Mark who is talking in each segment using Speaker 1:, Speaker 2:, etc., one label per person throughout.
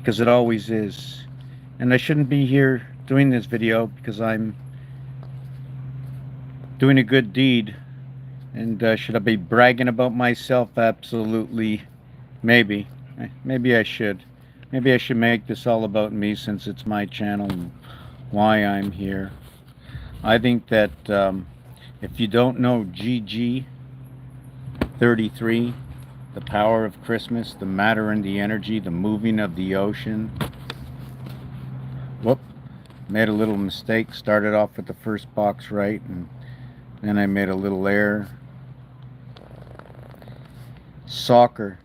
Speaker 1: because it always is. And I shouldn't be here doing this video because I'm doing a good deed. And should I be bragging about myself? Absolutely. Maybe. Maybe I should. Maybe I should make this all about me since it's my channel and why I'm here. I think that if you don't know GG33, the power of Christmas, the matter and the energy, the moving of the ocean. Whoop. Made a little mistake. Started off with the first box right, and then I made a little error. Soccer,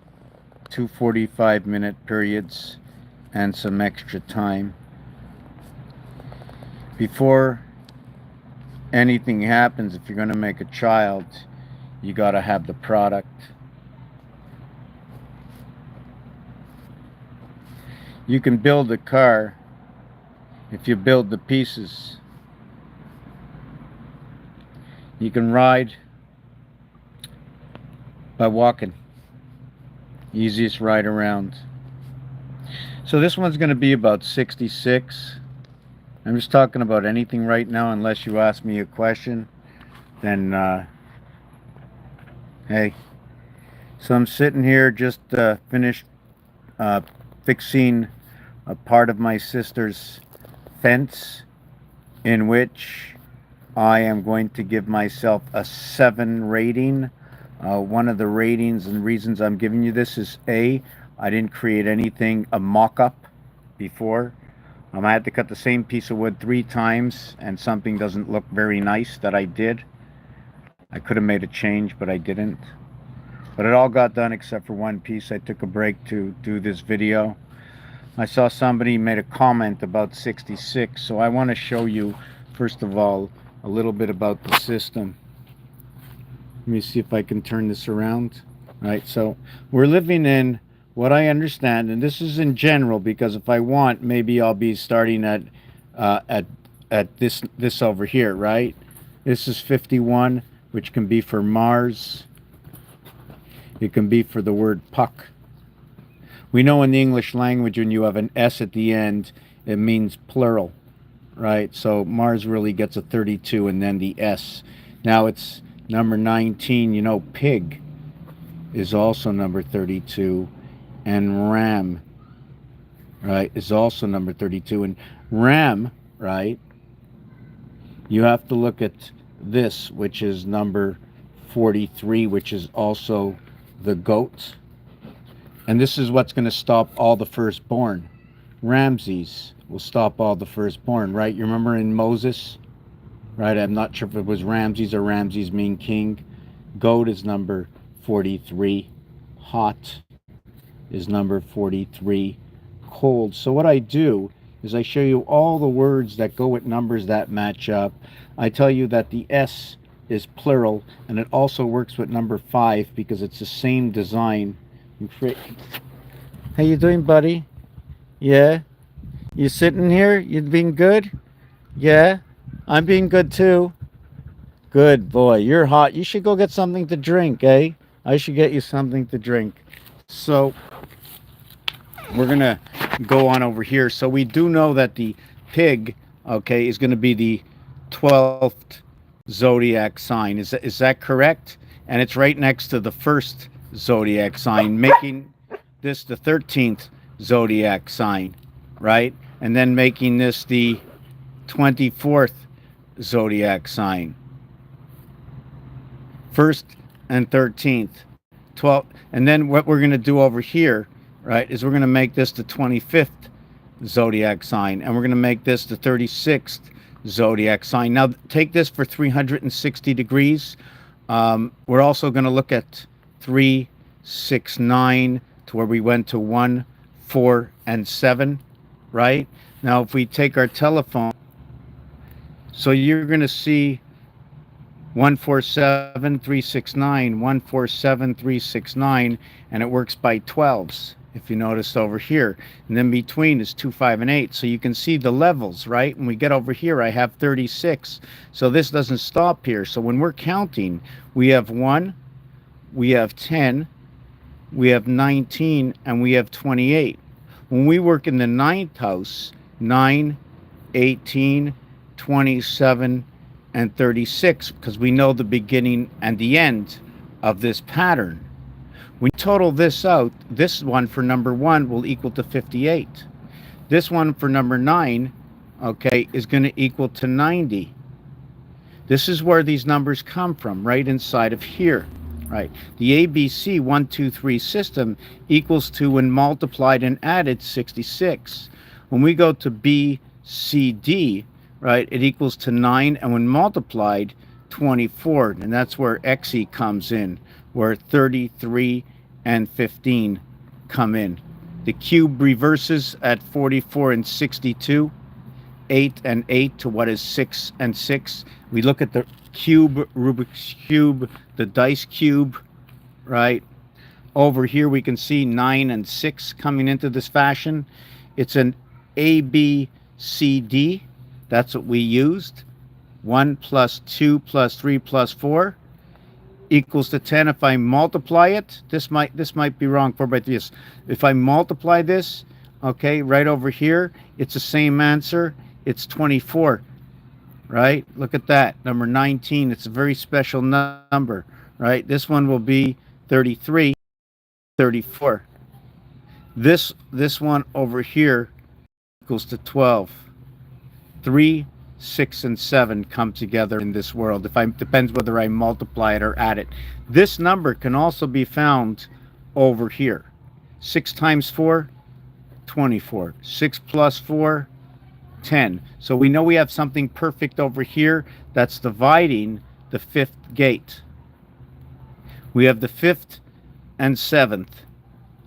Speaker 1: 2 45-minute periods and some extra time. Before anything happens, if you're going to make a child, you got to have the product. You can build a car if you build the pieces. You can ride by walking. Easiest ride around. So this one's going to be about 66. I'm just talking about anything right now unless you ask me a question. Then, hey. So I'm sitting here just finished fixing a part of my sister's fence, in which I am going to give myself a 7 rating. One of the ratings and reasons I'm giving you this is A, I didn't create anything, a mock-up before. I had to cut the same piece of wood 3 times and something doesn't look very nice that I did. I could have made a change, but I didn't. But it all got done except for one piece. I took a break to do this video. I saw somebody made a comment about 66, so I want to show you, first of all, a little bit about the system. Let me see if I can turn this around. Right, so we're living in what I understand, and this is in general, because if I want, maybe I'll be starting at this over here, right? This is 51, which can be for Mars. It can be for the word puck. We know in the English language when you have an S at the end, it means plural, right? So Mars really gets a 32 and then the S. Now it's number 19. You know, pig is also number 32, and ram, right, is also number 32. And ram, right, you have to look at this, which is number 43, which is also the goat. And this is what's going to stop all the firstborn. Ramses will stop all the firstborn, right? You remember in Moses, right? I'm not sure if it was Ramses or Ramses mean king. Goat is number 43. Hot is number 43. Cold. So what I do is I show you all the words that go with numbers that match up. I tell you that the S is plural, and it also works with number 5 because it's the same design. How you doing, buddy? Yeah? You sitting here? You being good? Yeah? I'm being good too. Good boy. You're hot. You should go get something to drink, eh? I should get you something to drink. So we're gonna go on over here. So we do know that the pig, okay, is going to be the 12th zodiac sign. Is that correct? And it's right next to the first zodiac sign, making this the 13th zodiac sign, right? And then making this the 24th zodiac sign. First and 13th, 12th. And then what we're going to do over here, right, is we're going to make this the 25th zodiac sign, and we're going to make this the 36th zodiac sign. Now take this for 360 degrees. We're also going to look at 3, 6, 9 to where we went to 1, 4, and 7, right? Now if we take our telephone, so you're going to see 147 369, 147 369, and it works by 12s, if you notice over here. And then between is 2, 5, and 8. So you can see the levels, right? When we get over here, I have 36. So this doesn't stop here. So when we're counting, we have 1, we have 10, we have 19, and we have 28. When we work in the ninth house, 9, 18, 27, and 36, because we know the beginning and the end of this pattern. We total this out. This one for number 1 will equal to 58. This one for number 9, okay, is going to equal to 90. This is where these numbers come from, right inside of here, right? The ABC 1, 2, 3 system equals to, when multiplied and added, 66. When we go to B, C, D, right, it equals to 9, and when multiplied, 24. And that's where XE comes in, where 33 and 15 come in. The cube reverses at 44 and 62. 8 and 8 to what is 6 and 6. We look at the cube, Rubik's Cube, the dice cube, right? Over here we can see 9 and 6 coming into this fashion. It's an A, B, C, D. That's what we used. 1 plus 2 plus 3 plus 4 equals to 10. If I multiply it, this might be wrong. 4 by 3 is. If I multiply this, okay, right over here, it's the same answer. It's 24, right? Look at that, number 19. It's a very special number, right? This one will be 33, 34. This one over here equals to 12. 3, 6, and 7 come together in this world. Depends whether I multiply it or add it. This number can also be found over here. 6 times 4, 24. 6 plus 4, 10. So we know we have something perfect over here that's dividing the 5th gate. We have the 5th and 7th.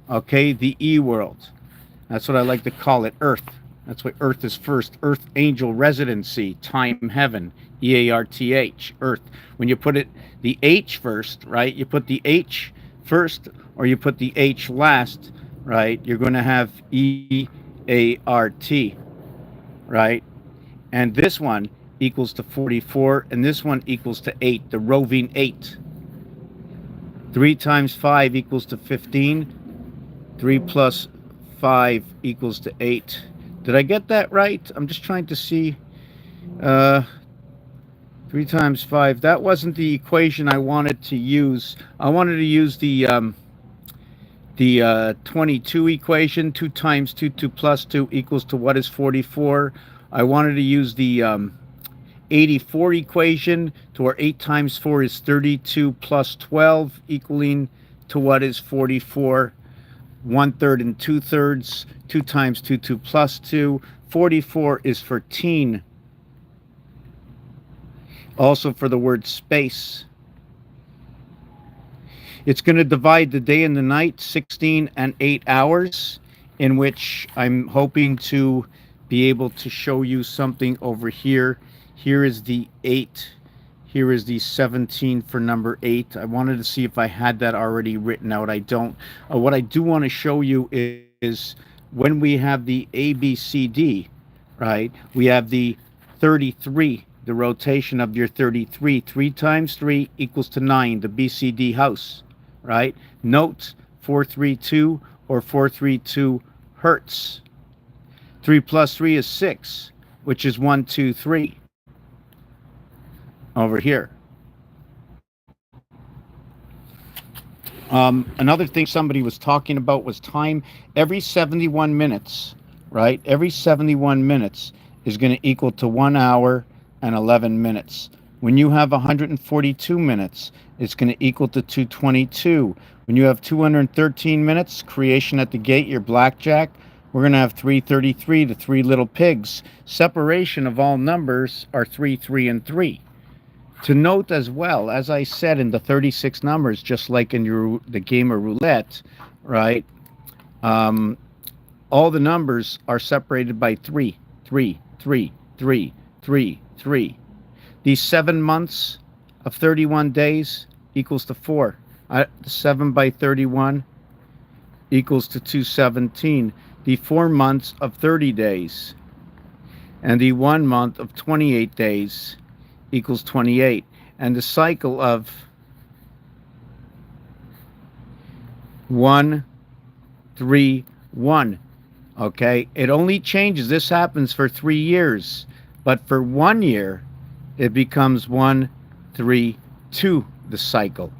Speaker 1: Okay, the E world. That's what I like to call it, Earth. That's why Earth is first. Earth angel residency, time heaven, EARTH, Earth. When you put it the H first, right? You put the H first or you put the H last, right? You're going to have EART, right? And this one equals to 44 and this one equals to 8, the roving 8. 3 times 5 equals to 15. 3 plus 5 equals to 8. Did I get that right? I'm just trying to see. 3 times 5. That wasn't the equation I wanted to use. I wanted to use the 22 equation. 2 times 2, 2 plus 2 equals to what is 44. I wanted to use the 84 equation to where 8 times 4 is 32 plus 12 equaling to what is 44. 1/3 and 2/3. 2 times 2, 2 plus 2. 44 is for teen. Also for the word space. It's going to divide the day and the night, 16 and 8 hours, in which I'm hoping to be able to show you something over here. Here is the 8. Here is the 17 for number 8. I wanted to see if I had that already written out. I don't. What I do want to show you is when we have the ABCD, right? We have the 33, the rotation of your 33. 3 times 3 equals to 9, the BCD house, right? Note 432 or 432 hertz. 3 plus 3 is 6, which is 1, 2, 3. Over here. Another thing somebody was talking about was time. Every 71 minutes, right? Every 71 minutes is going to equal to 1 hour and 11 minutes. When you have 142 minutes, it's going to equal to 222. When you have 213 minutes, creation at the gate, your blackjack, we're going to have 333, the 3 little pigs. Separation of all numbers are 3, 3, and 3. To note as well, as I said in the 36 numbers, just like in the game of roulette, right? All the numbers are separated by 3, 3, 3, 3, 3, 3. These 7 months of 31 days equals to 4. 7 by 31 equals to 217. The 4 months of 30 days and the 1 month of 28 days equals 28, and the cycle of 1, 3, 1 Okay, it only changes. This happens for 3 years, but for 1 year, it becomes 1, 3, 2, the cycle,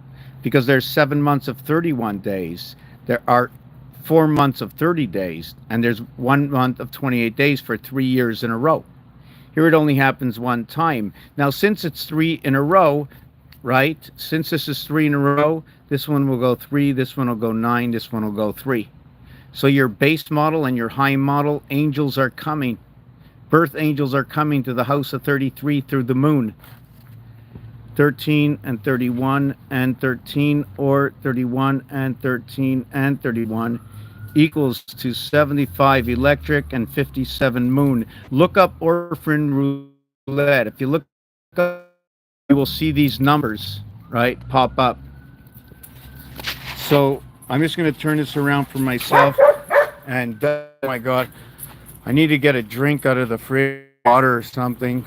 Speaker 1: because there's 7 months of 31 days. There are 4 months of 30 days, and there's 1 month of 28 days for 3 years in a row. Here it only happens one time. Now, since it's three in a row, right? Since this is three in a row, this one will go three, this one will go nine, this one will go three. So your base model and your high model angels are coming. Birth angels are coming to the house of 33 through the moon. 13 and 31 and 13, or 31 and 13 and 31 equals to 75 electric and 57 moon. Look up orphan roulette. If you look up, you will see these numbers, right, pop up. So I'm just going to turn this around for myself. And oh my God, I need to get a drink out of the fridge, water or something.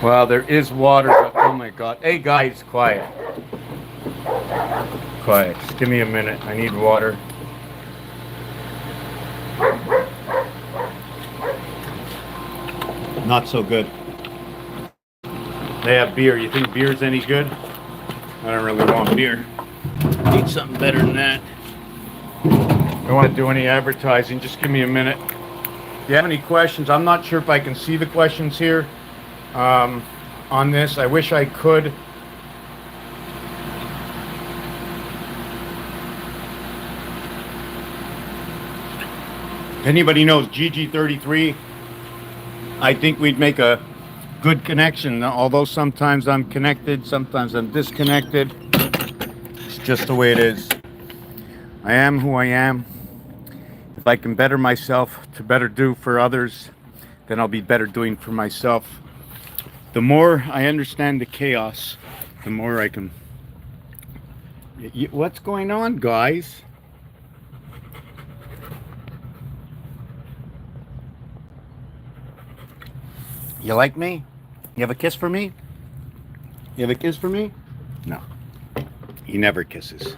Speaker 1: Well, there is water, but oh my God. Hey guys, quiet. Quiet. Just give me a minute. I need water. Not so good. They have beer. You think beer's any good? I don't really want beer. I need something better than that. I don't want to do any advertising. Just give me a minute. If you have any questions, I'm not sure if I can see the questions here on this. I wish I could. Anybody knows GG33? I think we'd make a good connection, although sometimes I'm connected, sometimes I'm disconnected. It's just the way it is. I am who I am. If I can better myself to better do for others, then I'll be better doing for myself. The more I understand the chaos, the more I can... What's going on, guys? You like me? You have a kiss for me? You have a kiss for me? No. He never kisses.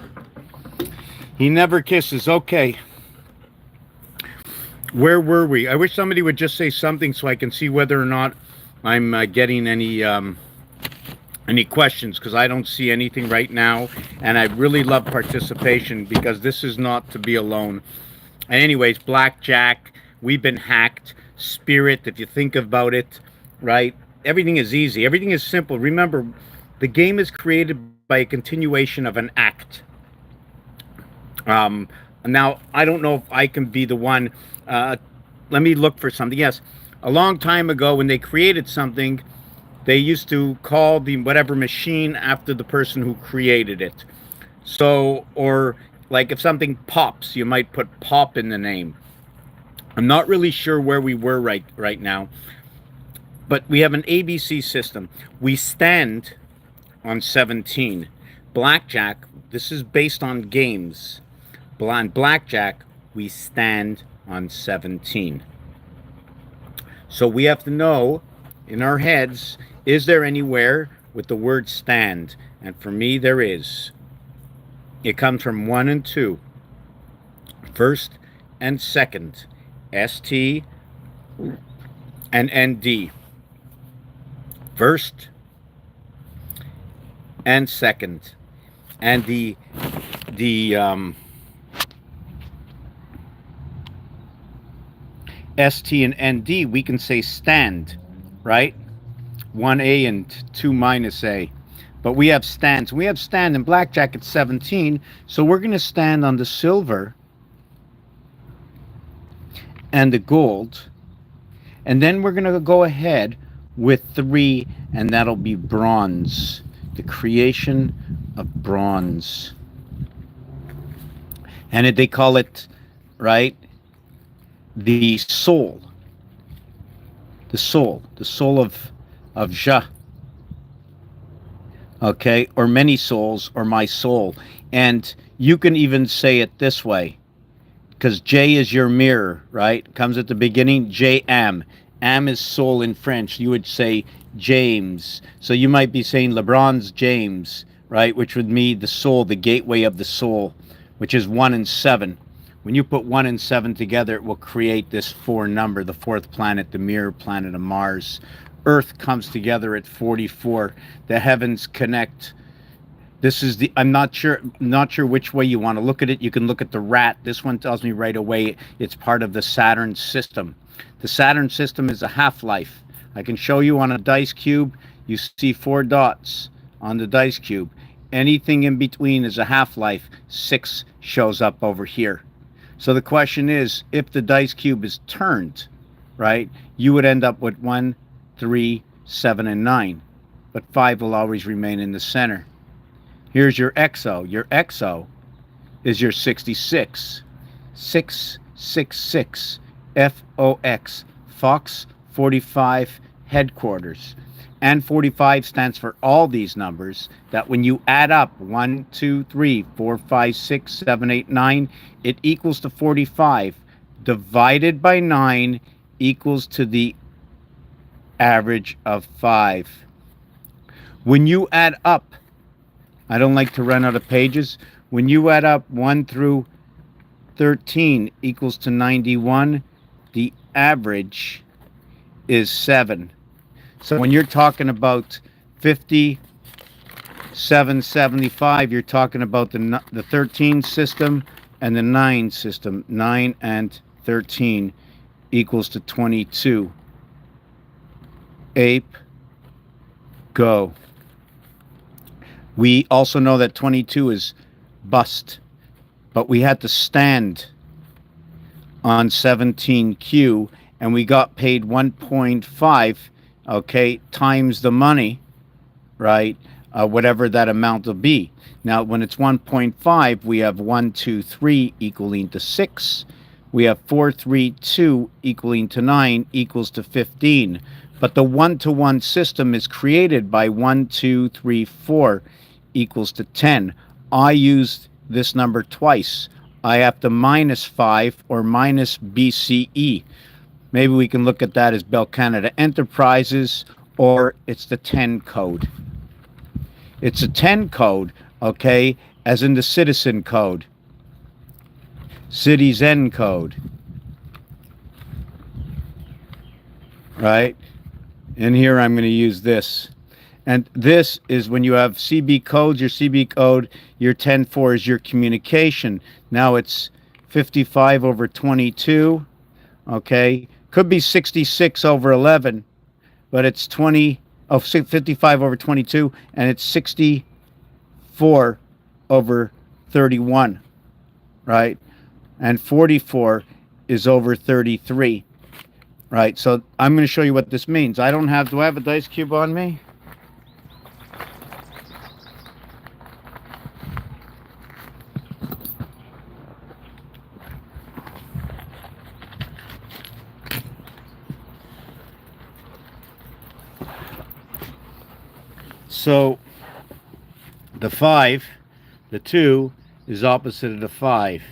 Speaker 1: He never kisses. Okay. Where were we? I wish somebody would just say something so I can see whether or not I'm getting any questions, because I don't see anything right now, and I really love participation because this is not to be alone. And anyways, blackjack, we've been hacked. Spirit, if you think about it, right? Everything is easy. Everything is simple. Remember, the game is created by a continuation of an act. Now, I don't know if I can be the one. Let me look for something. Yes, a long time ago when they created something, they used to call the whatever machine after the person who created it. So, or like if something pops, you might put pop in the name. I'm not really sure where we were right now. But we have an ABC system. We stand on 17. Blackjack, this is based on games. Blackjack, we stand on 17. So we have to know in our heads, is there anywhere with the word stand? And for me, there is. It comes from 1 and 2. First and second. ST and ND. First and second. And the ST and ND, we can say stand, right? 1A and 2 minus A. But we have stands. We have stand in blackjack at 17. So we're going to stand on the silver and the gold. And then we're going to go ahead with 3, and that'll be bronze. The creation of bronze. And they call it, right, the soul. The soul of Ja. Okay, or many souls, or my soul. And you can even say it this way, because J is your mirror, right? Comes at the beginning, J am. Am is soul in French. You would say James. So you might be saying LeBron's James, right? Which would mean the soul, the gateway of the soul, which is 1 and 7. When you put 1 and 7 together, it will create this 4 number, the 4th planet, the mirror planet of Mars. Earth comes together at 44. The heavens connect. This is the, I'm not sure which way you want to look at it. You can look at the rat. This one tells me right away it's part of the Saturn system. The Saturn system is a half-life. I can show you on a dice cube. You see 4 dots on the dice cube. Anything in between is a half-life. 6 shows up over here. So the question is, if the dice cube is turned, right, you would end up with 1, 3, 7, and 9. But 5 will always remain in the center. Here's your exo. Your exo is your 66. 666. FOX. Fox 45 headquarters. And 45 stands for all these numbers that when you add up 1, 2, 3, 4, 5, 6, 7, 8, 9, it equals to 45. Divided by 9 equals to the average of 5. When you add up, I don't like to run out of pages. When you add up 1 through 13 equals to 91, the average is 7. So when you're talking about 5775, you're talking about the 13 system and the 9 system. 9 and 13 equals to 22. Ape, go. We also know that 22 is bust, but we had to stand on 17Q, and we got paid 1.5, okay, times the money, right, whatever that amount will be. Now, when it's 1.5, we have 1, 2, 3 equaling to 6. We have 4, 3, 2 equaling to 9 equals to 15. But the one-to-one system is created by 1, 2, 3, 4 equals to 10. I used this number twice. I have to minus 5 or minus BCE. Maybe we can look at that as Bell Canada Enterprises, or it's the 10 code. It's a 10 code, okay, as in the citizen code. Citizen code. Right? And here I'm going to use this. And this is when you have CB codes, your CB code, your 10-4 is your communication. Now it's 55 over 22, okay? Could be 66 over 11, but it's 55 over 22, and it's 64 over 31, right? And 44 is over 33, right? So I'm going to show you what this means. Do I have a dice cube on me? So the 5, the 2 is opposite of the 5.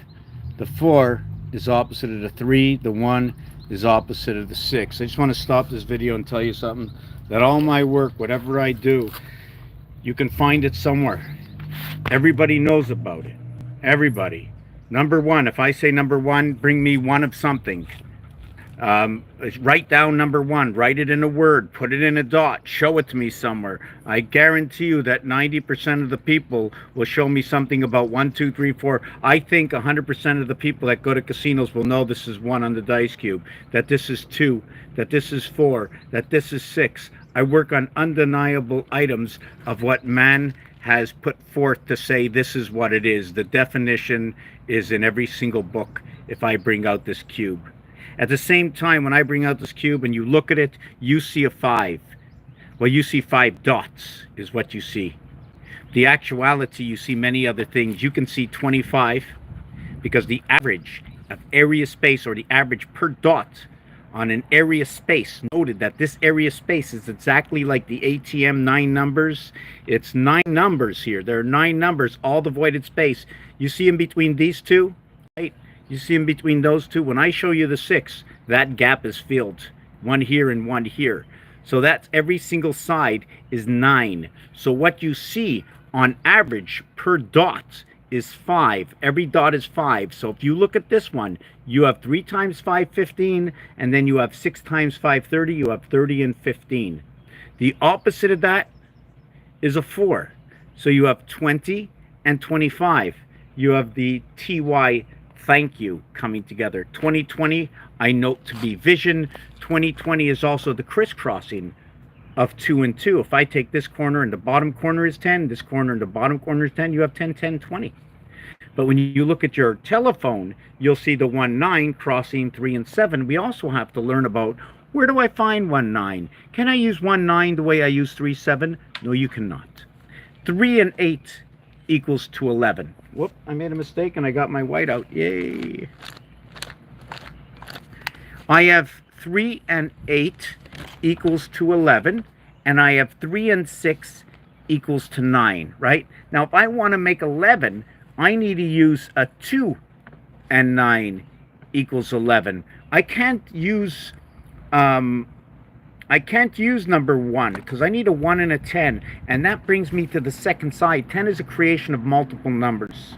Speaker 1: The 4 is opposite of the 3. The 1 is opposite of the 6. I just want to stop this video and tell you something. That all my work, whatever I do, you can find it somewhere. Everybody knows about it. Everybody. Number 1. If I say number 1, bring me 1 of something. Write down number 1, write it in a word, put it in a dot, show it to me somewhere. I guarantee you that 90% of the people will show me something about 1, 2, 3, 4. I think 100% of the people that go to casinos will know this is 1 on the dice cube, that this is 2, that this is 4, that this is 6. I work on undeniable items of what man has put forth to say this is what it is. The definition is in every single book if I bring out this cube. At the same time, when I bring out this cube and you look at it, you see a 5. Well, you see 5 dots is what you see. The actuality, you see many other things. You can see 25 because the average of area space, or the average per dot on an area space, noted that this area space is exactly like the ATM 9 numbers. It's 9 numbers here. There are 9 numbers, all the voided space. You see in between these two, right? You see in between those two, when I show you the 6, that gap is filled. 1 here and 1 here. So that's every single side is 9. So what you see on average per dot is 5. Every dot is 5. So if you look at this one, you have 3 times 5, 15, and then you have 6 times 5, 30. You have 30 and 15. The opposite of that is a 4. So you have 20 and 25. You have the TY thank you coming together. 2020, I note to be vision. 2020 is also the crisscrossing of 2 and 2. If I take this corner and the bottom corner is 10, this corner and the bottom corner is 10, you have 10, 10, 20. But when you look at your telephone, you'll see the 1, 9 crossing 3 and 7. We also have to learn about, where do I find 1, 9? Can I use 1, 9 the way I use 3, 7? No, you cannot. 3 and 8 equals to 11. Whoop, I made a mistake and I got my white out. Yay. I have 3 and 8 equals to 11, and I have 3 and 6 equals to 9, right? Now, if I want to make 11, I need to use a 2 and 9 equals 11. I can't use number 1 because I need a 1 and a 10, and that brings me to the second side. 10 is a creation of multiple numbers.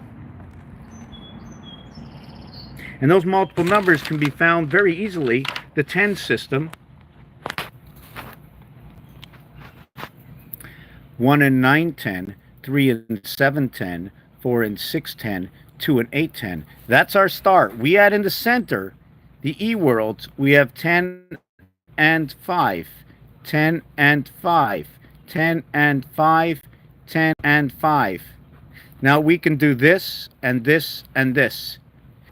Speaker 1: And those multiple numbers can be found very easily. The 10 system, 1 and 9, 10, 3 and 7, 10, 4 and 6, 10, 2 and 8, 10. That's our start. We add in the center, the E worlds, we have 10 and 5, 10 and 5, 10 and 5, 10 and 5. Now we can do this and this and this.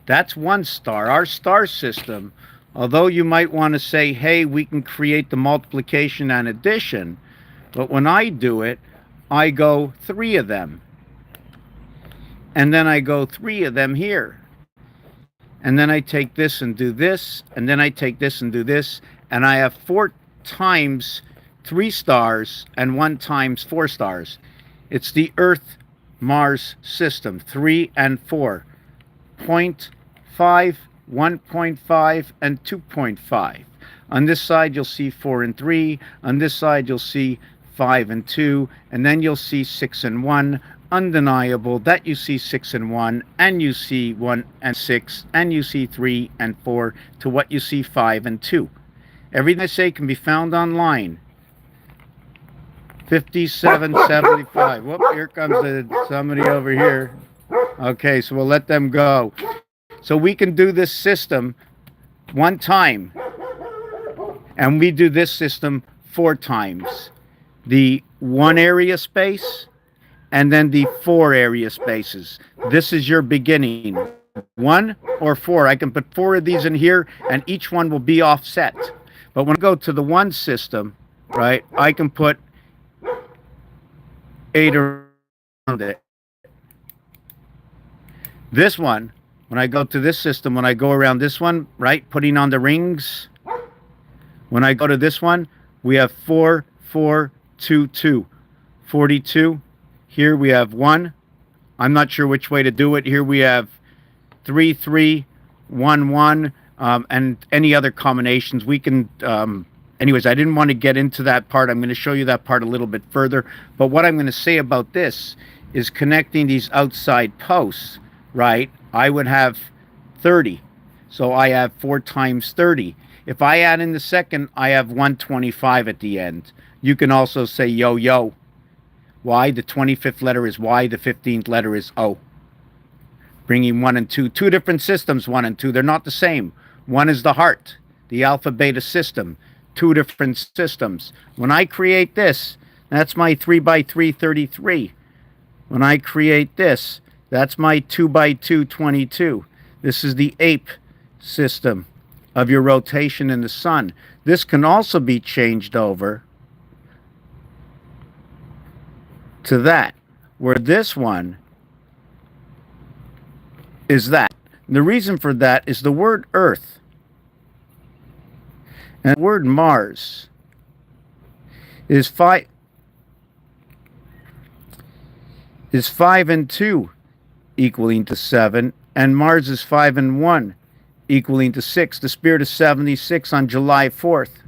Speaker 1: That's one star. Our star system, although you might want to say, hey, we can create the multiplication and addition, but when I do it, I go 3 of them. And then I go 3 of them here. And then I take this and do this, and then I take this and do this, and I have 4 times 3 stars and 1 times 4 stars. It's the Earth-Mars system, 3 and 4. 0.5, 1.5, and 2.5. On this side, you'll see 4 and 3. On this side, you'll see 5 and 2. And then you'll see 6 and 1. Undeniable that you see 6 and 1, and you see 1 and 6, and you see 3 and 4, to what you see 5 and 2. Everything I say can be found online. 5775. Whoop, here comes somebody over here. Okay, so we'll let them go. So we can do this system 1 time, and we do this system 4 times. The 1 area space, and then the 4 area spaces. This is your beginning. 1 or 4. I can put 4 of these in here, and each one will be offset. But when I go to the 1 system, right, I can put 8 around it. This one, when I go to this system, when I go around this one, right, putting on the rings, when I go to this one, we have 4, 4, 2, 2. 42. Here we have 1. I'm not sure which way to do it. Here we have 3, 3, 1, 1, and any other combinations. We can, anyways, I didn't want to get into that part. I'm going to show you that part a little bit further. But what I'm going to say about this is connecting these outside posts, right? I would have 30. So I have 4 times 30. If I add in the second, I have 125 at the end. You can also say yo, yo. Y, the 25th letter is Y, the 15th letter is O. Bringing 1 and 2. 2 different systems, 1 and 2. They're not the same. 1 is the heart, the alpha beta system. 2 different systems. When I create this, that's my 3 by 3, 33. When I create this, that's my 2 by 2, 22. This is the ape system of your rotation in the sun. This can also be changed over to that, where this one is that. And the reason for that is the word Earth and the word Mars is 5 and 2 equaling to 7, and Mars is 5 and 1 equaling to 6. The spirit of 76 on July 4th.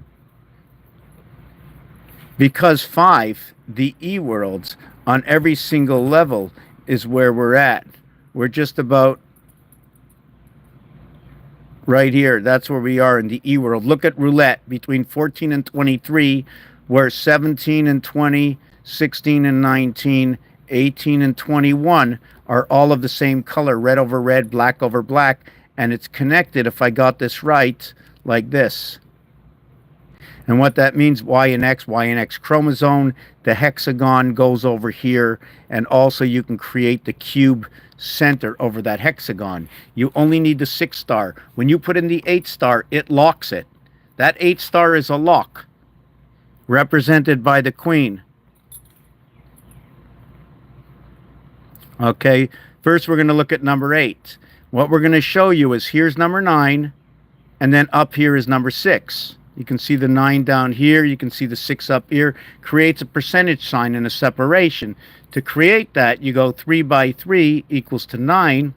Speaker 1: Because 5, the E worlds, on every single level is where we're at. We're just about right here. That's where we are in the E world. Look at roulette between 14 and 23, where 17 and 20, 16 and 19, 18 and 21 are all of the same color, red over red, black over black, and it's connected, if I got this right, like this. And what that means, Y and X chromosome, the hexagon goes over here, and also you can create the cube center over that hexagon. You only need the 6 star. When you put in the 8 star, it locks it. That 8 star is a lock, represented by the queen. Okay, first we're going to look at number 8. What we're going to show you is here's number 9, and then up here is number 6. You can see the 9 down here. You can see the 6 up here. Creates a percentage sign and a separation. To create that, you go 3 by 3 equals to 9.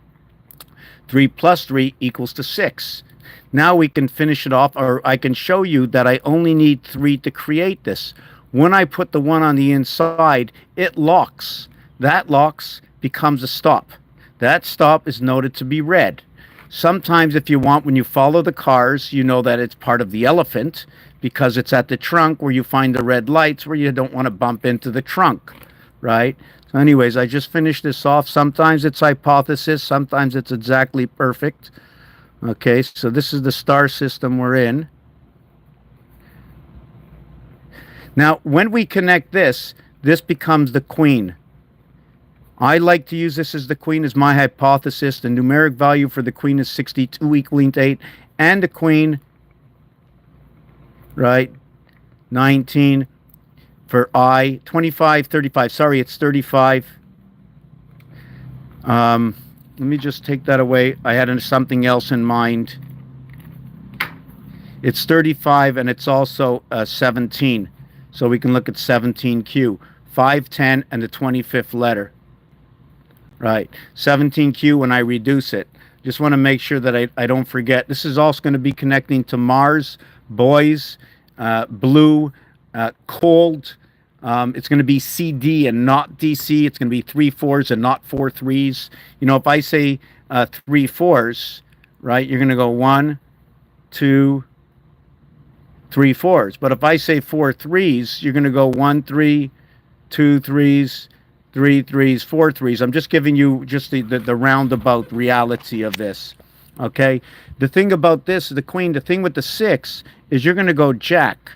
Speaker 1: 3 plus 3 equals to 6. Now we can finish it off, or I can show you that I only need 3 to create this. When I put the 1 on the inside, it locks. That locks becomes a stop. That stop is noted to be red. Sometimes if you want, when you follow the cars, you know that it's part of the elephant because it's at the trunk where you find the red lights where you don't want to bump into the trunk, right? So anyways, I just finished this off. Sometimes it's hypothesis, sometimes it's exactly perfect. Okay, so this is the star system we're in. Now, when we connect this, this becomes the queen. I like to use this as the queen as my hypothesis. The numeric value for the queen is 62 equaling to 8. And the queen, right, 19 for I, 25, 35. Sorry, it's 35. Let me just take that away. I had something else in mind. It's 35 and it's also 17. So we can look at 17Q. 5, 10, and the 25th letter. Right, 17Q when I reduce it. Just want to make sure that I don't forget. This is also going to be connecting to Mars, boys, blue, cold. It's going to be CD and not DC. It's going to be 3 4s and not 4 3s. You know, if I say 3 4s, right, you're going to go 1, 2, 3 4s. But if I say 4 3s, you're going to go 1 3, 2 3s, 3 3s, 4 3s. I'm just giving you just the roundabout reality of this. Okay. The thing about this, the queen, the thing with the 6 is you're going to go jack.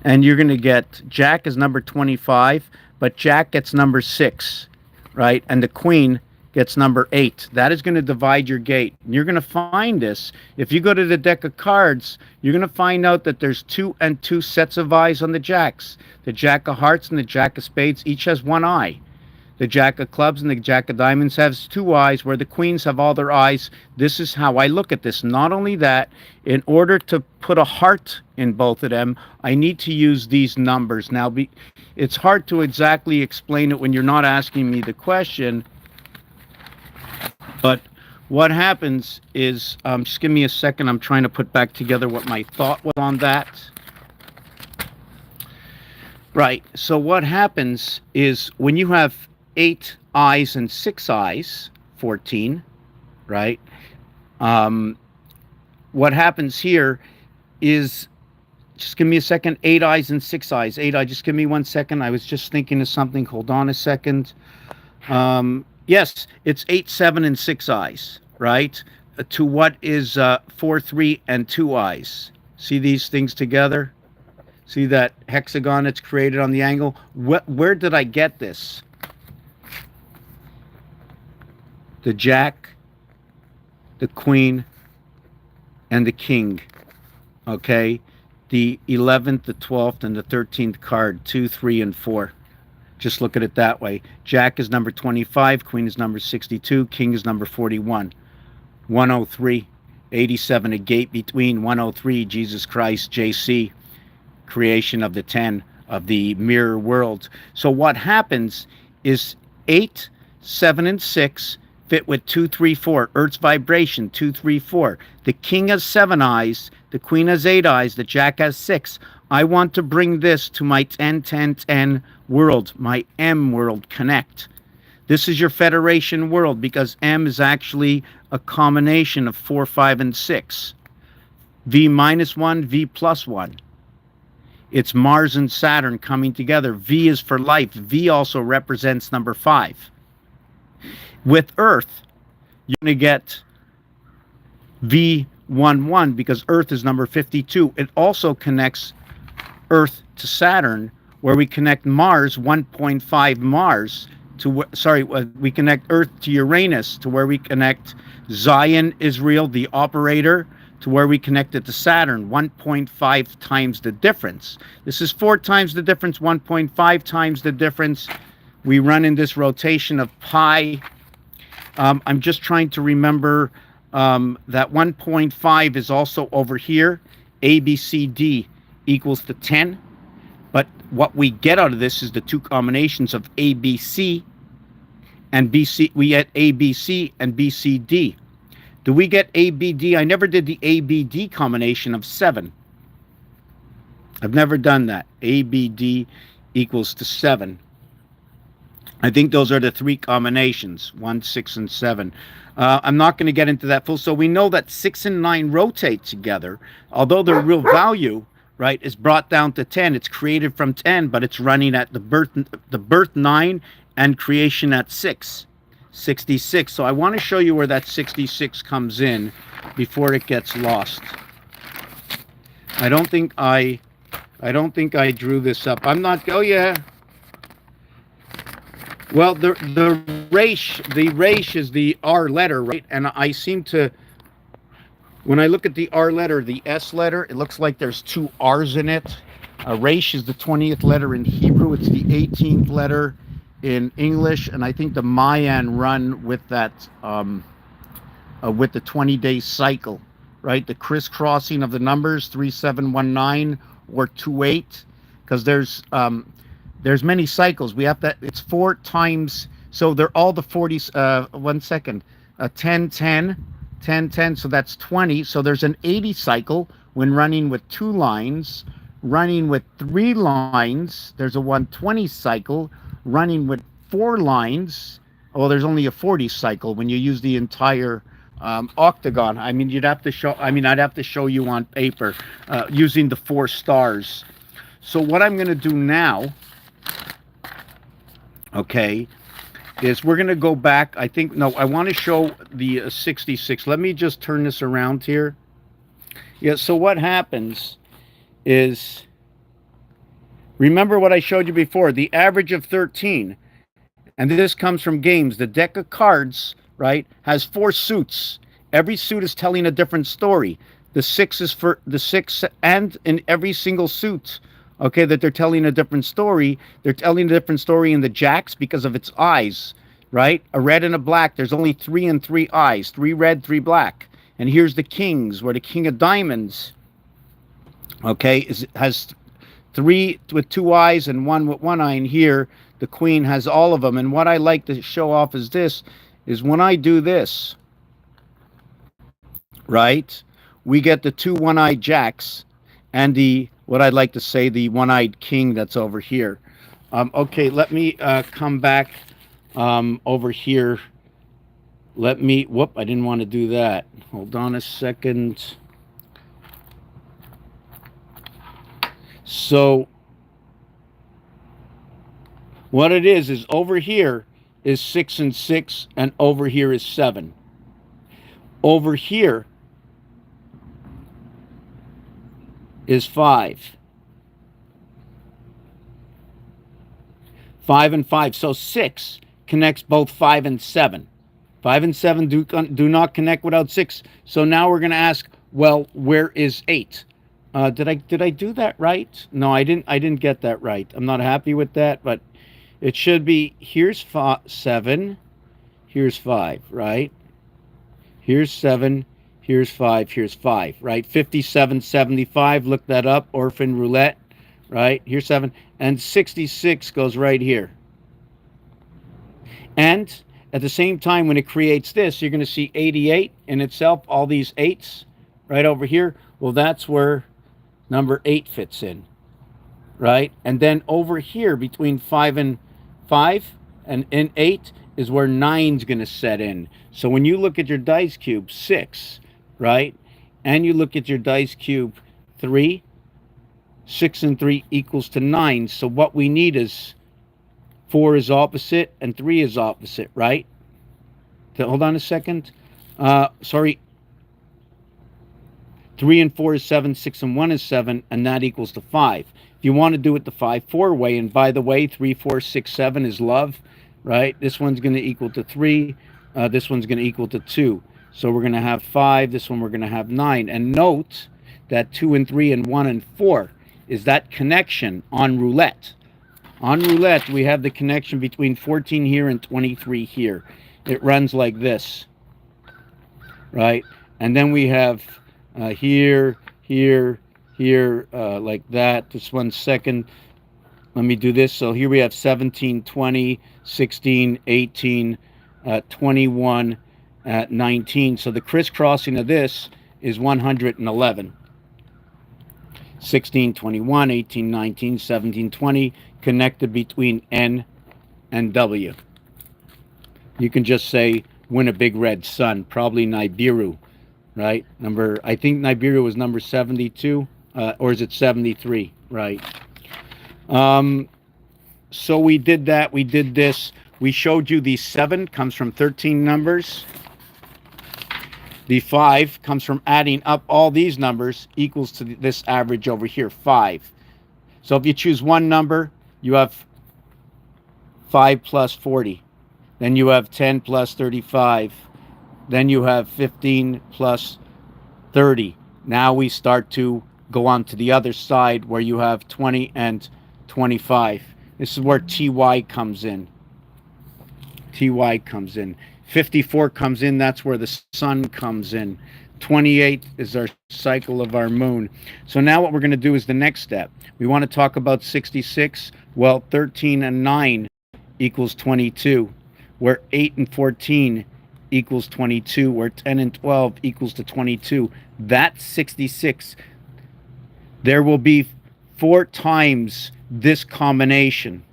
Speaker 1: And you're going to get jack is number 25, but jack gets number 6, right? And the queen gets number 8. That is going to divide your gate. And you're going to find this. If you go to the deck of cards, you're going to find out that there's 2 and 2 sets of eyes on the jacks. The jack of hearts and the jack of spades each has 1 eye. The jack of clubs and the jack of diamonds has 2 eyes, where the queens have all their eyes. This is how I look at this. Not only that, in order to put a heart in both of them, I need to use these numbers. Now, it's hard to exactly explain it when you're not asking me the question, but what happens is, just give me a second, I'm trying to put back together what my thought was on that. Right, so what happens is when you have 8 eyes and 6 eyes, 14, right? What happens here is, just give me a second, 8 eyes and 6 eyes. 8 eyes, just give me 1 second. I was just thinking of something. Hold on a second. Yes, it's 8, 7, and 6 eyes, right? To what is 4, 3, and 2 eyes. See these things together? See that hexagon that's created on the angle? Where did I get this? The jack, the queen, and the king. Okay? The 11th, the 12th, and the 13th card, 2, 3, and 4. Just look at it that way. Jack is number 25, queen is number 62, king is number 41. 103, 87, a gate between 103, Jesus Christ, JC, creation of the 10 of the mirror world. So what happens is 8, 7, and 6 fit with 2, 3, 4. Earth's vibration, 2, 3, 4. The king has 7 eyes, the queen has 8 eyes, the jack has 6. I want to bring this to my 10, 10, 10 world, my M world connect. This is your Federation world because M is actually a combination of 4, 5, and 6. V minus 1, V plus 1. It's Mars and Saturn coming together. V is for life. V also represents number 5. With Earth, you're going to get V11 because Earth is number 52. It also connects Earth to Saturn, where we connect Mars, 1.5 Mars, to, we connect Earth to Uranus, to where we connect Zion, Israel, the operator, to where we connect it to Saturn, 1.5 times the difference. This is 4 times the difference, 1.5 times the difference. We run in this rotation of pi. I'm just trying to remember that 1.5 is also over here. A, B, C, D equals to 10. But what we get out of this is the 2 combinations of A, B, C, and B, C. We get A, B, C, and B, C, D. Do we get A, B, D? I never did the A, B, D combination of 7. I've never done that. A, B, D equals to 7. I think those are the 3 combinations, 1, 6, and 7. I'm not going to get into that full. So we know that 6 and 9 rotate together, although their real value, right, is brought down to 10. It's created from 10, but it's running at the birth 9 and creation at 6. 66. So I want to show you where that 66 comes in before it gets lost. I don't think I drew this up. I'm not. Oh yeah. Well, the resh is the R letter, right? And I seem to, when I look at the R letter, the S letter, it looks like there's 2 R's in it. Resh is the 20th letter in Hebrew. It's the 18th letter in English, and I think the Mayan run with that, with the 20-day cycle, right? The crisscrossing of the numbers 3719 or 28, because there's many cycles. We have that. It's 4 times. So they're all the 40s. 1 second. 10, 10, 10, 10. So that's 20. So there's an 80 cycle when running with 2 lines. Running with 3 lines, there's a 120 cycle. Running with 4 lines, well, there's only a 40 cycle when you use the entire octagon. I mean, I'd have to show you on paper using the 4 stars. So what I'm going to do now, okay, is we're going to go back. I want to show the 66. Let me just turn this around here. Yeah, so what happens is, remember what I showed you before, the average of 13. And this comes from games. The deck of cards, right, has 4 suits. Every suit is telling a different story. The 6 is for the 6, and in every single suit, okay, that they're telling a different story. They're telling a different story in the jacks because of its eyes, right? A red and a black. There's only 3 and 3 eyes. 3 red, 3 black. And here's the kings, where the king of diamonds, okay, has 3 with 2 eyes and 1 with 1 eye. And here the queen has all of them. And what I like to show off is this, is when I do this, right, we get the 2 one-eyed jacks and the, what I'd like to say, the one-eyed king that's over here. Okay, let me come back over here. Let me, whoop, I didn't want to do that. Hold on a second. So what it is over here is 6 and 6, and over here is 7. Over here is 5. 5 and 5. So 6 connects both 5 and 7. 5 and 7 do not connect without 6. So now we're going to ask, well, where is 8? Did I do that right? No, I didn't get that right. I'm not happy with that, but it should be, here's 7, here's 5, right? Here's 7, here's 5, here's 5, right? 5775, look that up, Orphan Roulette, right? Here's 7, and 66 goes right here. And at the same time, when it creates this, you're going to see 88 in itself, all these 8s right over here. Well, that's where number 8 fits in. right? And then over here between 5 and 8 is where 9's going to set in. So when you look at your dice cube 6, right, and you look at your dice cube 3, 6 and 3 equals to 9. So what we need is 4 is opposite and 3 is opposite, right? Hold on a second. Sorry. 3 and 4 is 7, 6 and 1 is 7, and that equals to 5. If you want to do it the 5-4 way, and by the way, 3, 4, 6, 7 is love, right? This one's going to equal to 3. This one's going to equal to 2. So we're going to have 5. This one we're going to have 9. And note that 2 and 3 and 1 and 4 is that connection on roulette. On roulette, we have the connection between 14 here and 23 here. It runs like this, right? And then we have here, here, here, like that. Just 1 second. Let me do this. So here we have 17, 20, 16, 18, 21, 19. So the crisscrossing of this is 111. 16, 21, 18, 19, 17, 20, connected between N and W. You can just say, win a big red sun, probably Nibiru, right? I think Nibiru was number 72, or is it 73, right? So we did that, we did this. We showed you the 7 comes from 13 numbers. The 5 comes from adding up all these numbers equals to this average over here, 5. So if you choose one number, you have 5 plus 40. Then you have 10 plus 35. Then you have 15 plus 30. Now we start to go on to the other side where you have 20 and 25. This is where TY comes in. TY comes in. 54 comes in. That's where the sun comes in. 28 is our cycle of our moon. So now what we're going to do is the next step. We want to talk about 66. Well, 13 and 9 equals 22. Where 8 and 14 equals 22. Where 10 and 12 equals to 22. That's 66. There will be 4 times this combination.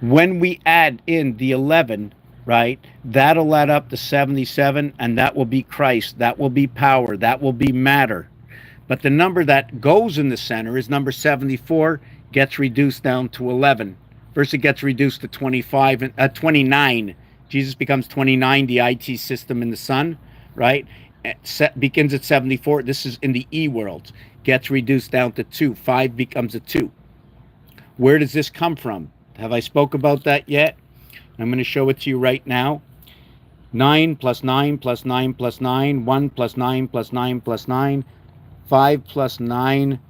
Speaker 1: When we add in the 11, right, that'll add up to 77, and that will be Christ. That will be power. That will be matter. But the number that goes in the center is number 74, gets reduced down to 11. First it gets reduced to 25 and 29. Jesus becomes 29, the IT system in the sun, right? Begins at 74. This is in the E world. Gets reduced down to 2. 5 becomes a 2. Where does this come from? Have I spoke about that yet? I'm going to show it to you right now. 9 plus 9 plus 9 plus 9. 1 plus 9 plus 9 plus 9. 5 plus 9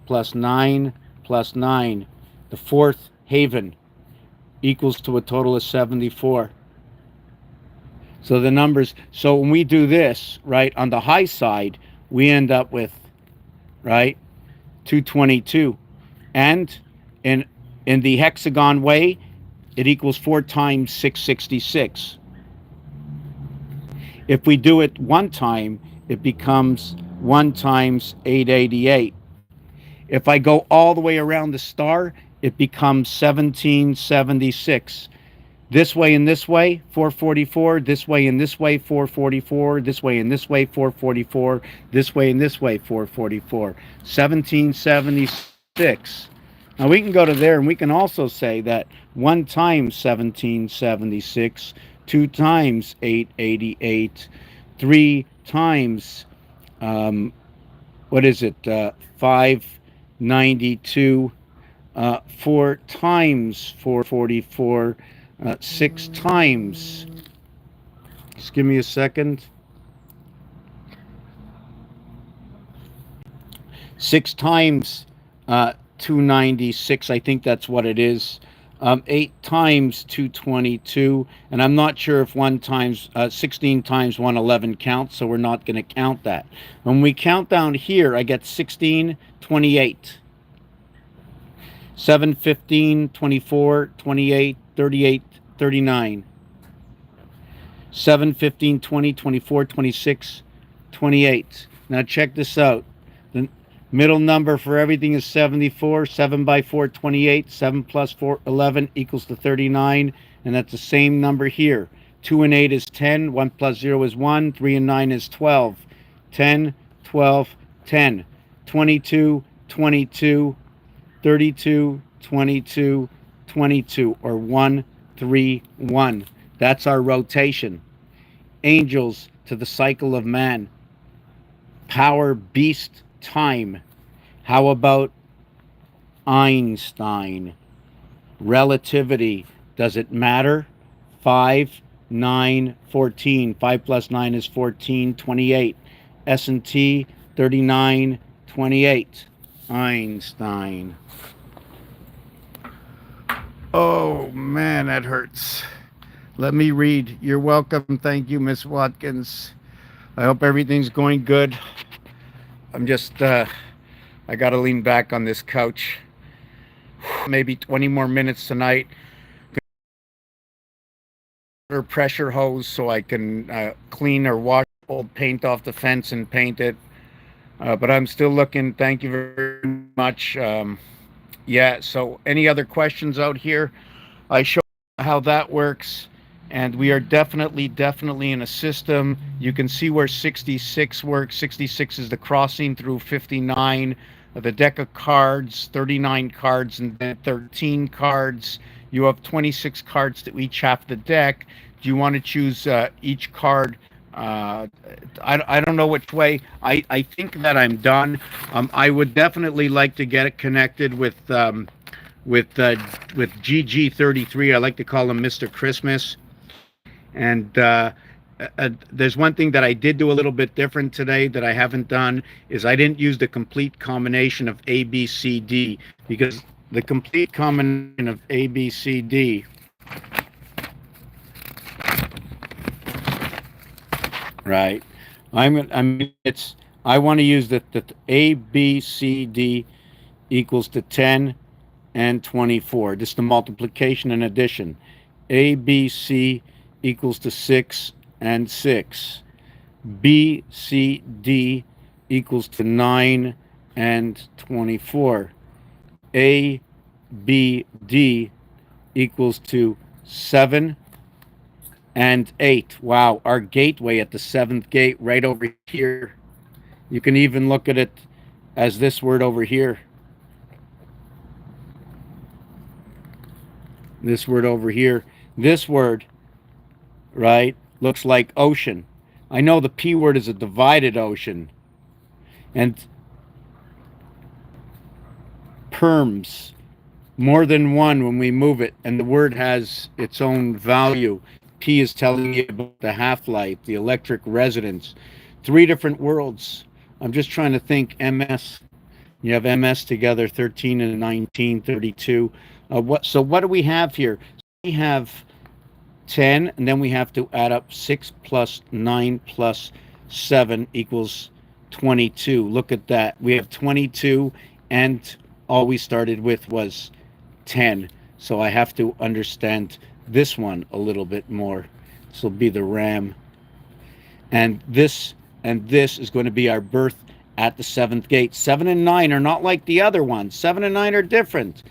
Speaker 1: plus 9 plus 9. The fourth haven equals to a total of 74. So the numbers, so when we do this, right, on the high side, we end up with, right, 222. And in the hexagon way, it equals 4 times 666. If we do it one time, it becomes 1 times 888. If I go all the way around the star, it becomes 1776. This way and this way, 444. This way and this way, 444. This way and this way, 444. This way and this way, 444. 1776. Now we can go to there and we can also say that 1 times 1776, 2 times 888, 3 times, 592, 4 times 444, 6 times, just give me a second, 6 times 296, I think that's what it is. 8 times 222, and I'm not sure if 16 times 111 counts, so we're not going to count that. When we count down here, I get 1628. 7, 15, 24, 28, 38, 39. 7, 15, 20, 24, 26, 28. Now check this out. Middle number for everything is 74. 7 by 4, 28. 7 plus 4, 11 equals to 39. And that's the same number here. 2 and 8 is 10. 1 plus 0 is 1. 3 and 9 is 12. 10, 12, 10. 22, 22, 32, 22, 22. Or 1, 3, 1. That's our rotation. Angels to the cycle of man. Power, beast, time. How about Einstein? Relativity. Does it matter? 5, 9, 14. 5 plus 9 is 14, 28. S&T, 39, 28. Einstein. Oh, man, that hurts. Let me read. You're welcome. Thank you, Miss Watkins. I hope everything's going good. I'm just, I got to lean back on this couch. Maybe 20 more minutes tonight. Pressure hose so I can clean or wash old paint off the fence and paint it. But I'm still looking. Thank you very much. Yeah, so any other questions out here? I show how that works. And we are definitely in a system. You can see where 66 works. 66 is the crossing through 59. The deck of cards, 39 cards, and then 13 cards. You have 26 cards to each half the deck. Do you want to choose each card? I don't know which way. I think that I'm done. I would definitely like to get it connected with GG33. I like to call him Mr. Christmas. And there's one thing that I did do a little bit different today that I haven't done, is I didn't use the complete combination of A, B, C, D, because the complete combination of A, B, C, D, right? I want to use the A, B, C, D equals to 10 and 24. This is the multiplication and addition. A, B, C equals to 6 and 6. B, C, D equals to 9 and 24. A, B, D equals to 7 and 8. Wow, our gateway at the 7th gate right over here. You can even look at it as this word over here. This word over here. This word, right, looks like ocean. I know the P word is a divided ocean. And perms, more than one when we move it, and the word has its own value. P is telling you about the half-life, the electric resonance. 3 different worlds. I'm just trying to think. MS. You have MS together, 13 and 19, 32. So what do we have here? We have 10, and then we have to add up 6 plus 9 plus 7 equals 22. Look at that. We have 22, and all we started with was 10. So I have to understand this one a little bit more. This will be the RAM. And this is going to be our birth at the 7th gate. 7 and 9 are not like the other ones. 7 and 9 are different.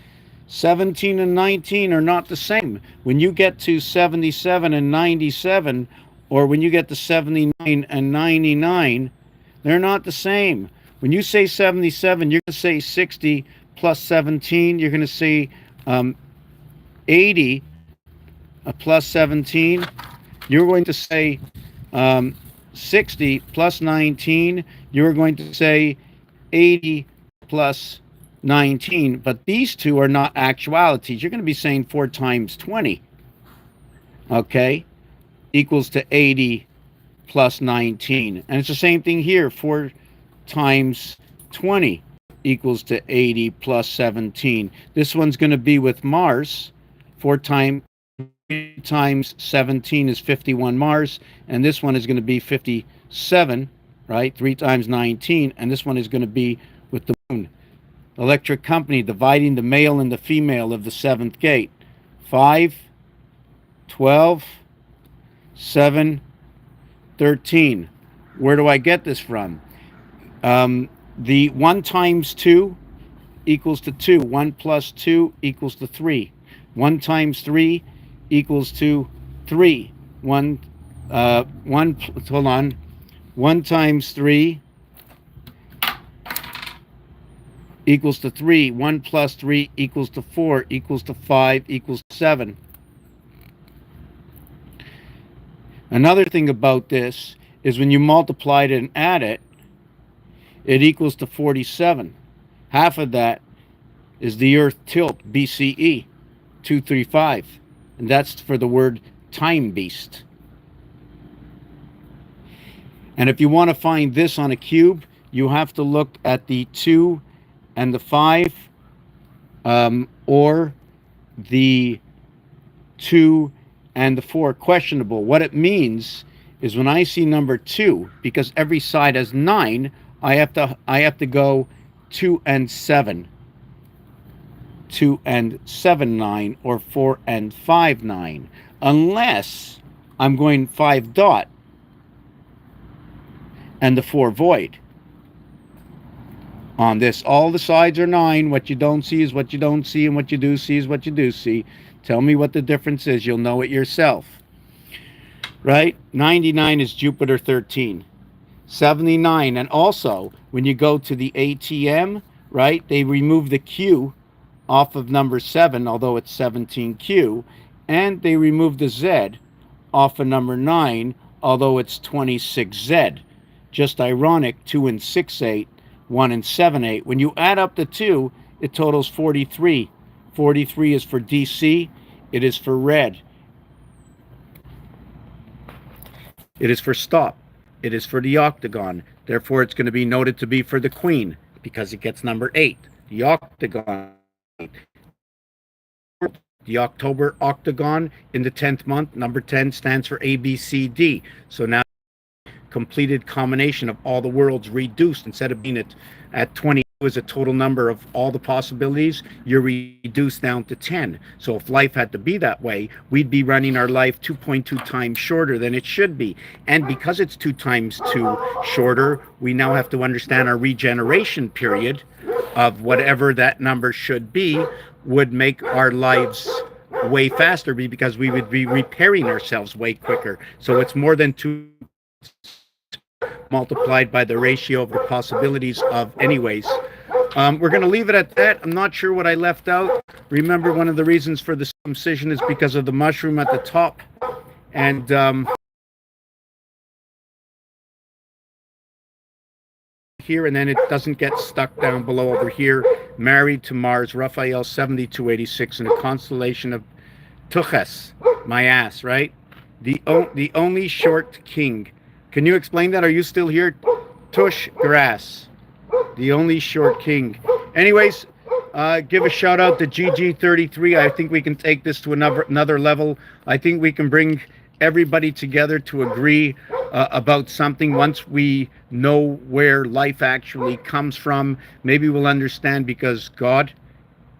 Speaker 1: 17 and 19 are not the same. When you get to 77 and 97, or when you get to 79 and 99, they're not the same. When you say 77, you're going to say 60 plus 17. You're going to say 80 plus 17. You're going to say 60 plus 19. You're going to say 80 plus 19. But these two are not actualities. You're going to be saying 4 times 20. Okay? Equals to 80 plus 19. And it's the same thing here. 4 times 20 equals to 80 plus 17. This one's going to be with Mars. 4 times 17 is 51 Mars. And this one is going to be 57, right? 3 times 19. And this one is going to be with the moon. Electric company dividing the male and the female of the 7th gate. 5, 12, 7, 13. Where do I get this from? the 1 times 2 equals to 2. 1 plus 2 equals to 3. 1 times 3 equals to 3. 1, hold on. 1 times 3 equals to 3. 1 plus 3 equals to 4, equals to 5, equals to 7. Another thing about this is when you multiply it and add it, it equals to 47. Half of that is the Earth tilt, BCE, 235. And that's for the word time beast. And if you want to find this on a cube, you have to look at the 2 and the 5, or the 2 and the 4. Questionable. What it means is when I see number 2, because every side has 9, I have to go 2 and 7. 2 and 7, 9, or 4 and 5, 9. Unless I'm going 5 dot and the 4 void. On this, all the sides are 9. What you don't see is what you don't see, and what you do see is what you do see. Tell me what the difference is. You'll know it yourself. Right? 99 is Jupiter 13. 79. And also, when you go to the ATM, right, they remove the Q off of number 7, although it's 17Q. And they remove the Z off of number 9, although it's 26Z. Just ironic, 2 and 6, 8. 1 and 7, 8. When you add up the 2, it totals 43. 43 is for DC. It is for red. It is for stop. It is for the octagon. Therefore, it's going to be noted to be for the queen because it gets number 8. The octagon. The October octagon in the 10th month, number 10 stands for ABCD. So now completed combination of all the worlds reduced. Instead of being at 20 is a total number of all the possibilities, you're reduced down to 10. So if life had to be that way, we'd be running our life 2.2 times shorter than it should be. And because it's 2 times 2 shorter, we now have to understand our regeneration period of whatever that number should be would make our lives way faster because we would be repairing ourselves way quicker. So it's more than 2 multiplied by the ratio of the possibilities of anyways. We're going to leave it at that. I'm not sure what I left out. Remember, one of the reasons for the circumcision is because of the mushroom at the top. And here, and then it doesn't get stuck down below over here. Married to Mars, Raphael 7286 in a constellation of Tuches, my ass, right? The only short king. Can you explain that? Are you still here? Tush grass. The only short king. Anyways, give a shout out to GG33. I think we can take this to another level. I think we can bring everybody together to agree about something. Once we know where life actually comes from, maybe we'll understand, because God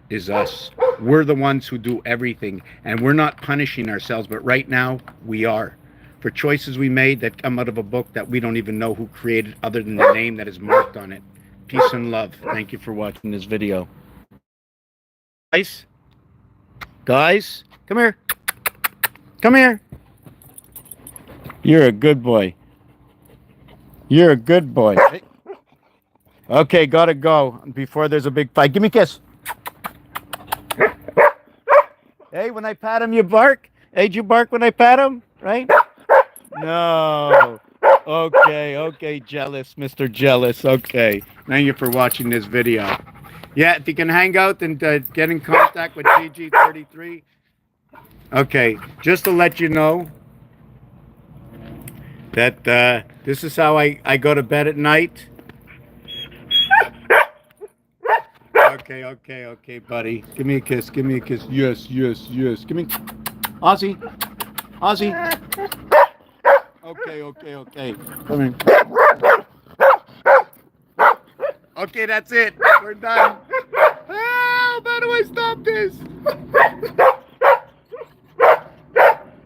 Speaker 1: is us. We're the ones who do everything, and we're not punishing ourselves, but right now we are. For choices we made that come out of a book that we don't even know who created other than the name that is marked on it. Peace and love. Thank you for watching this video. Guys, come here. Come here. You're a good boy. You're a good boy. Okay, gotta go before there's a big fight. Give me a kiss. Hey, when I pat him, you bark? Hey, did you bark when I pat him? Right? No. Okay, jealous, Mr. Jealous. Okay. Thank you for watching this video. Yeah, if you can hang out and get in contact with GG33. Okay, just to let you know that this is how I go to bed at night. Okay, buddy. Give me a kiss. Give me a kiss. Yes. Give me... Ozzy. Okay. Come in. Okay, that's it. We're done. How do I stop this?